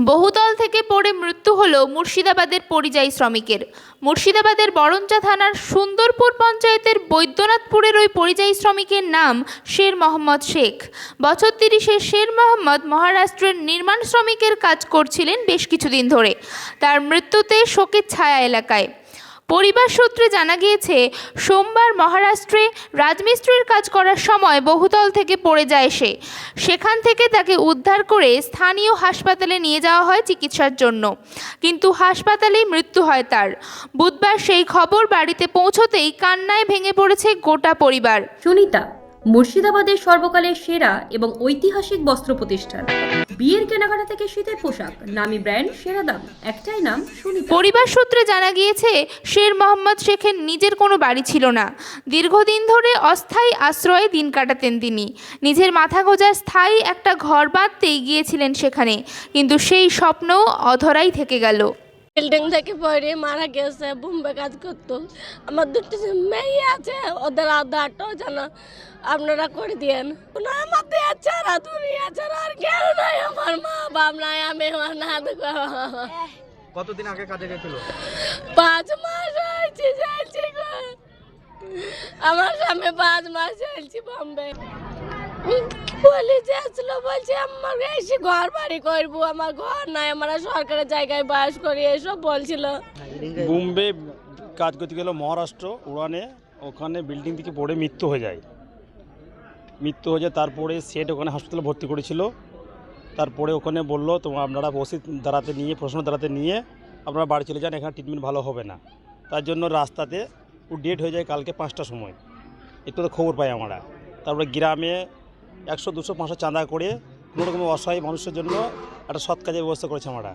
বহুতল থেকে পড়ে মৃত্যু হল মুর্শিদাবাদের পরিযায়ী শ্রমিকের। মুর্শিদাবাদের বরঞ্চা থানার সুন্দরপুর পঞ্চায়েতের বৈদ্যনাথপুরের ওই পরিযায়ী শ্রমিকের নাম শের মোহাম্মদ শেখ। বছর 30-এর শের মোহাম্মদ মহারাষ্ট্রের নির্মাণ শ্রমিকের কাজ করছিলেন বেশ কিছুদিন ধরে। তার মৃত্যুতে শোকের ছায়া এলাকায়। পরিবার সূত্রে জানা গিয়েছে, সোমবার মহারাষ্ট্রে রাজমিস্ত্রির কাজ করার সময় বহুতল থেকে পড়ে যায় সে। সেখান থেকে তাকে উদ্ধার করে স্থানীয় হাসপাতালে নিয়ে যাওয়া হয় চিকিৎসার জন্য, কিন্তু হাসপাতালেই মৃত্যু হয় তার। বুধবার সেই খবর বাড়িতে পৌঁছতেই কান্নায় ভেঙে পড়েছে গোটা পরিবার। সুনিতা মুর্শিদাবাদের সর্বকালের সেরা এবং ঐতিহাসিক বস্ত্র প্রতিষ্ঠান। বিয়ের কেনাকাটা থেকে শীতের পোশাক, নামি ব্র্যান্ড, সেরা দাম, একটাই নাম সুনিতা। পরিবার সূত্রে জানা গিয়েছে, শের মোহাম্মদ শেখের নিজের কোনো বাড়ি ছিল না। দীর্ঘদিন ধরে অস্থায়ী আশ্রয়ে দিন কাটাতেন তিনি। নিজের মাথা গোঁজা স্থায়ী একটা ঘর বাঁধতেই গিয়েছিলেন সেখানে, কিন্তু সেই স্বপ্নও অধরাই থেকে গেল। বিল্ডিং থেকে পড়ে মারা গেছে, বোম্বে কাজ করতো। আমার দুটো মেয়ে আছে, ওদের আধারটাও জানা আপনারা করে দিয়েন। আমাদের ছাড়া দুনিয়া ছাড়া আর কেউ নাই, আমার মা বাপ নাই, আমি অনাথ। কতদিন আগে কাজে গেছিল? 5 মাস হয়েছে যাচ্ছি গো। আমার স্বামী 5 মাস চলছি বোম্বে। বলে যাচ্ছিল, বলছে আমার এসে ঘর বাড়ি করবো, আমার ঘর নাই, আমরা সরকারের জায়গায় বাস করি, এসব বলছিল। বোম্বে কাজ করতে গেল মহারাষ্ট্র উড়ানে, ওখানে বিল্ডিং থেকে পড়ে মৃত্যু হয়ে যায়। তারপরে সেট ওখানে হাসপাতালে ভর্তি করেছিল। তারপরে ওখানে বললো আপনারা ওষুধ দাঁড়াতে নিয়ে, প্রশ্ন দাঁড়াতে নিয়ে আপনারা বাড়ি চলে যান, এখানে ট্রিটমেন্ট ভালো হবে না। তার জন্য রাস্তাতে ও ডেট হয়ে যায় কালকে 5টার সময়। একটু তো খবর পাই আমরা। তারপরে গ্রামে 100, 200, 500 চাঁদা করে কোনোরকম অসহায় মানুষের জন্য একটা সৎ কাজের ব্যবস্থা করেছে আমরা।